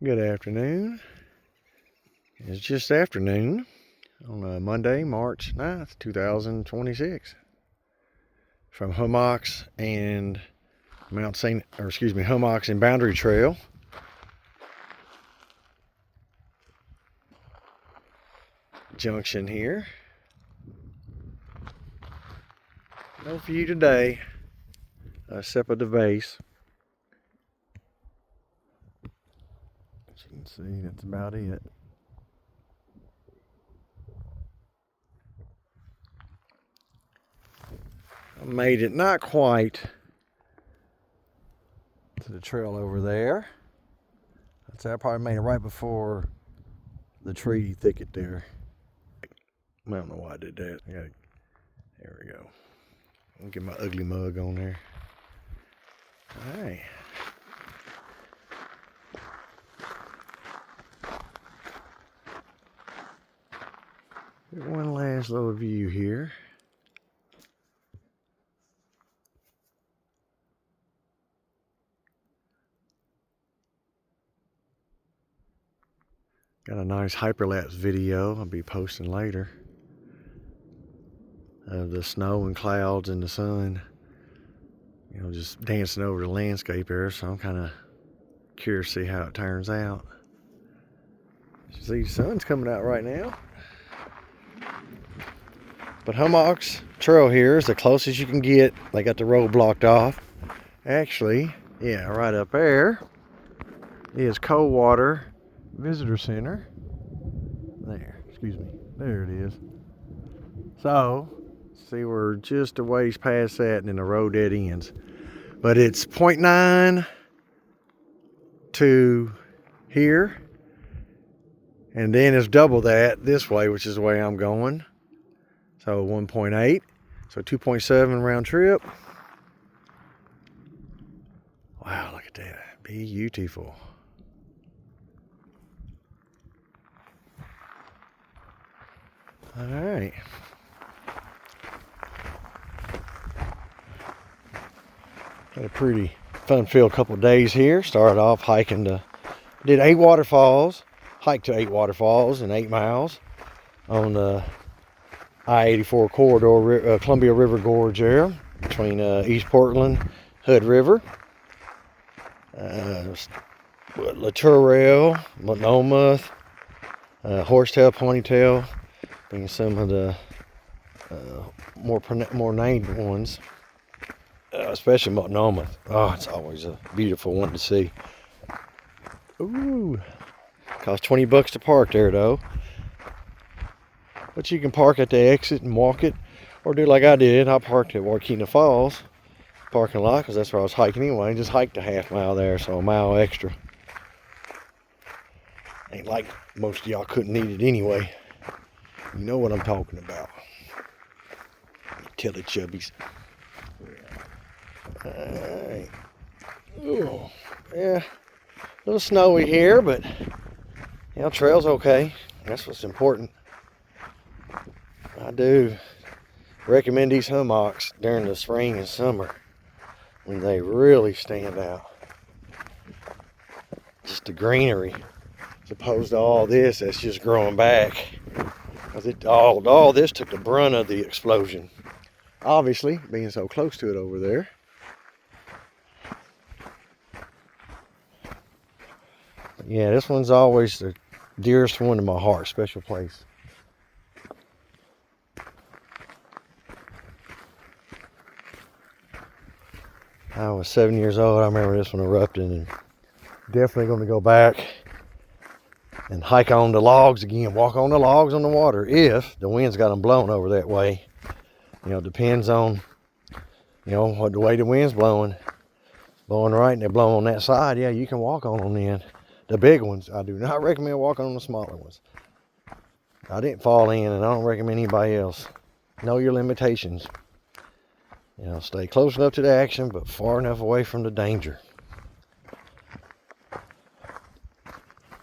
Good afternoon. It's just afternoon on Monday, March 9th, 2026. From Hummocks and Hummocks and Boundary Trail. Junction here. No view today, except at the base. As you can see, that's about it. I made it not quite to the trail over there. I'd say I probably made it right before the tree thicket there. I don't know why I did that. There we go. I'll get my ugly mug on there. All right. One last little view here. Got a nice hyperlapse video I'll be posting later of the snow and clouds and the sun, just dancing over the landscape there. So I'm kind of curious to see how it turns out. You see, the sun's coming out right now. But Hummocks Trail here is the closest you can get. They got the road blocked off. Actually, yeah, right up there is Coldwater Visitor Center. There, excuse me. There it is. So, see, we're just a ways past that and then the road dead ends. But it's 0.9 to here. And then it's double that this way, which is the way I'm going. So 1.8. So 2.7 round trip. Wow, look at that. Beautiful. All right. Had a pretty fun-filled couple of days here. Started off hiking did 8 waterfalls. Hiked to 8 waterfalls in 8 miles on the I-84 corridor, Columbia River Gorge there between East Portland, Hood River, Latourell, Monomoth, Horsetail, Ponytail, being some of the more named ones, especially Monomoth. Oh, it's always a beautiful one to see. Ooh, costs $20 to park there though. But you can park at the exit and walk it, or do like I did. I parked at Wakena Falls parking lot because that's where I was hiking anyway. Just hiked a half mile there, so a mile extra. Ain't like most of y'all couldn't need it anyway. You know what I'm talking about. Teletubbies. Alright. Ooh, yeah, a little snowy here, but trail's okay. That's what's important. I do recommend these hummocks during the spring and summer when they really stand out. Just the greenery, as opposed to all this that's just growing back. Because all this took the brunt of the explosion. Obviously, being so close to it over there. But yeah, this one's always the dearest one to my heart, special place. I was 7 years old. I remember this one erupting, and definitely going to go back and hike on the logs again. Walk on the logs on the water if the wind's got them blown over that way. Depends on what the way the wind's blowing. Blowing right and they're blowing on that side. Yeah, you can walk on them then. The big ones, I do not recommend walking on the smaller ones. I didn't fall in, and I don't recommend anybody else. Know your limitations. Stay close enough to the action, but far enough away from the danger.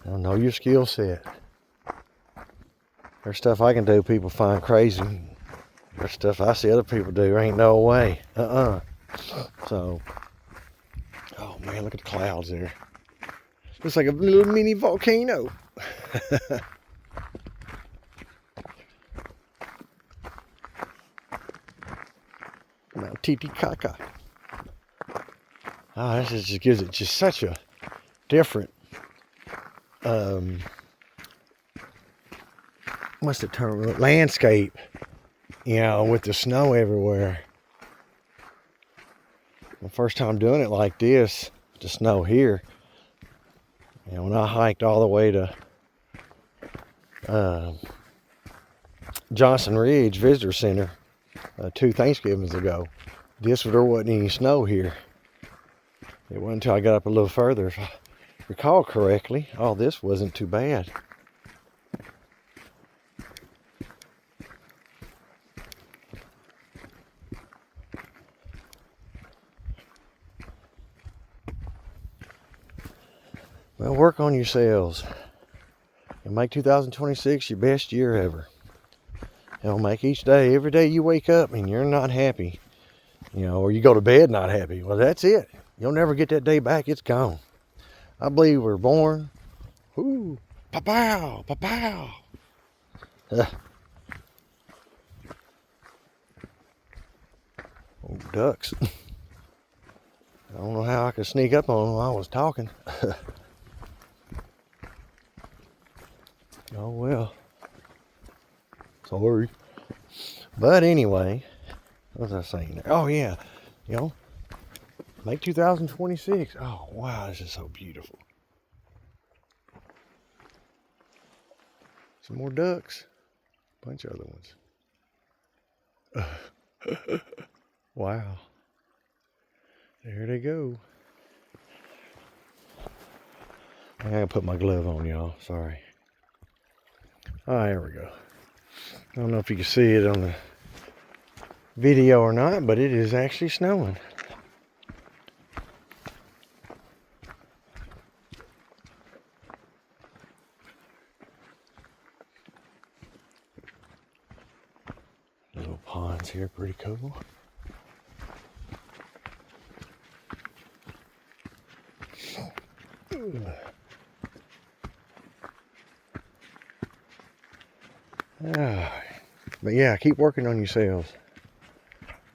Know your skill set. There's stuff I can do people find crazy. There's stuff I see other people do. There ain't no way. So, oh man, look at the clouds there. Looks like a little mini volcano. Mount Titicaca. Oh, this just gives it just such a different, what's the term? Landscape, you know, with the snow everywhere. The first time doing it like this, the snow here. You know, when I hiked all the way to Johnson Ridge Visitor Center 2 Thanksgivings ago, there wasn't any snow here. It wasn't until I got up a little further, if I recall correctly. Oh, this wasn't too bad. Well, work on yourselves and make 2026 your best year ever. You know, make each day, every day you wake up and you're not happy, you know, or you go to bed not happy. Well, that's it. You'll never get that day back. It's gone. I believe we're born. Ooh, pa-pow, pa-pow. Oh, ducks. I don't know how I could sneak up on them while I was talking. Oh well. Sorry. But anyway, what was I saying there? Oh yeah, you know, make 2026. Oh wow, this is so beautiful. Some more ducks. Bunch of other ones. Wow. There they go. I gotta put my glove on, y'all. Sorry. Oh, there we go. I don't know if you can see it on the video or not, but it is actually snowing. Little ponds here, pretty cool. But yeah, keep working on yourselves.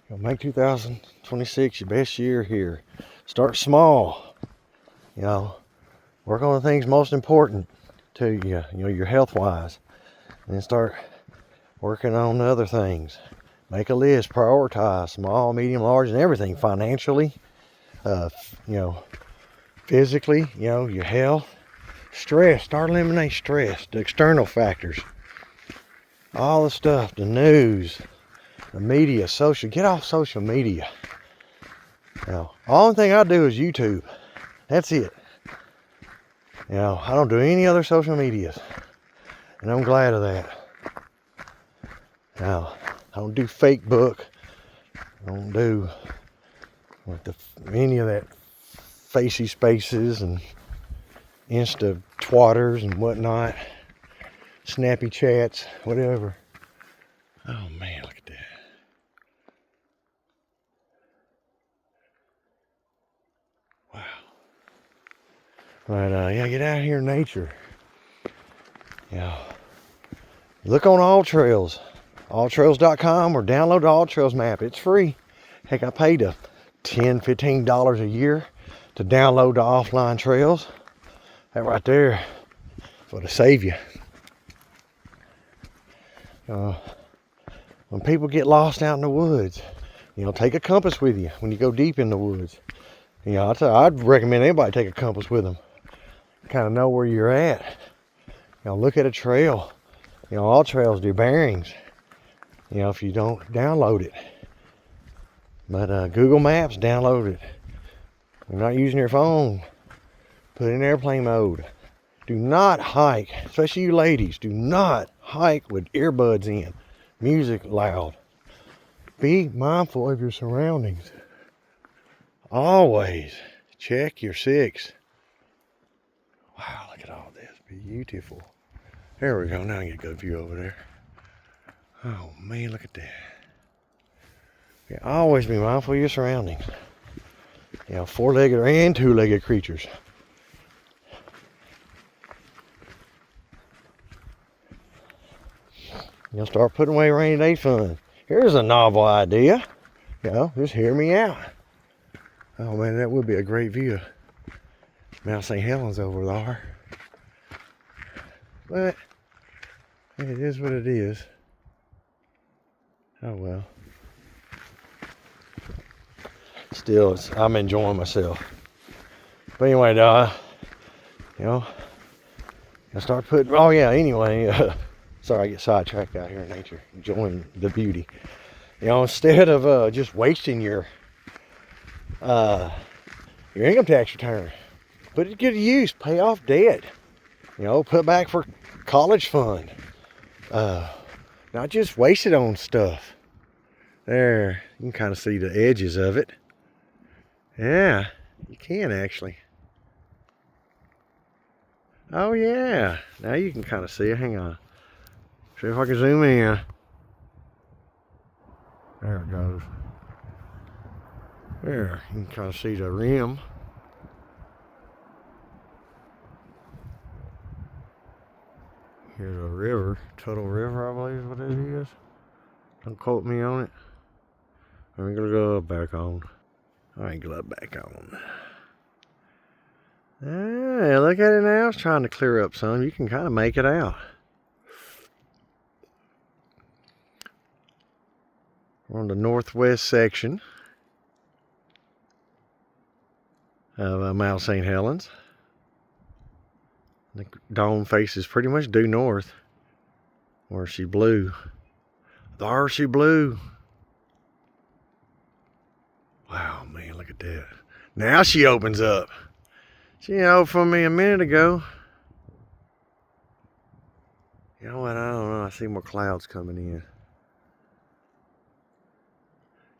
You'll make 2026 your best year here. Start small. You know, work on the things most important to you. You know, your health wise, and then start working on the other things. Make a list. Prioritize small, medium, large, and everything. Financially, you know, physically. You know, your health. Stress. Start eliminating stress. The external factors. All the stuff, the news, the media, social. Get off social media. You know, all the thing I do is YouTube. That's it. You know, I don't do any other social medias, and I'm glad of that. Now, I don't do Facebook. I don't do any of that facey spaces and Insta twatters and whatnot. Snappy chats, whatever. Oh man, look at that. Wow. But yeah, get out here in nature. Yeah. Look on All Trails. alltrails.com, or download the All Trails map. It's free. Heck, I paid $10, $15 a year to download the offline trails. That right there is what'll save you. When people get lost out in the woods, you know, take a compass with you when you go deep in the woods. You know, I'd recommend anybody take a compass with them. Kind of know where you're at. You know, look at a trail. You know, all trails do bearings. You know, if you don't download it. But Google Maps, download it. If you're not using your phone, put it in airplane mode. Do not hike, especially you ladies, do not hike with earbuds in. Music loud. Be mindful of your surroundings. Always check your six. Wow, look at all this. Beautiful. There we go. Now I get a good view over there. Oh man, look at that. Yeah, always be mindful of your surroundings. You know, four-legged and two-legged creatures. You'll start putting away rainy day fund. Here's a novel idea. Just hear me out. Oh man, that would be a great view. Mount Saint Helens over there. But it is what it is. Oh well. Still, I'm enjoying myself. But anyway, I start putting, oh yeah, anyway, sorry I get sidetracked out here in nature, enjoying the beauty. Instead of just wasting your income tax return, put it to good use, pay off debt, put back for college fund. Not just waste it on stuff. There, you can kind of see the edges of it. Yeah, you can actually. Oh yeah, now you can kind of see it. Hang on. See if I can zoom in. There it goes. There, you can kind of see the rim. Here's a river, Tuttle River, I believe is what it is. Don't quote me on it. I'm gonna go back on. I ain't glove back on. Hey, look at it now. It's trying to clear up some. You can kind of make it out. We're on the northwest section of Mount Saint Helens. The dome faces pretty much due north. Where she blew. There she blew. Wow, man, look at that. Now she opens up. She from me a minute ago. You know what? I don't know. I see more clouds coming in.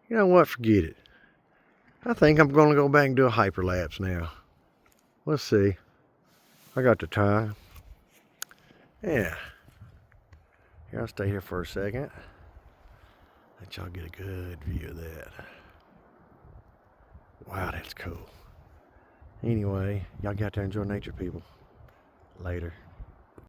You know what? Forget it. I think I'm going to go back and do a hyperlapse now. Let's see. I got the time. Yeah. Here, I'll stay here for a second. Let y'all get a good view of that. Wow, that's cool. Anyway, y'all get out there and enjoy nature, people. Later.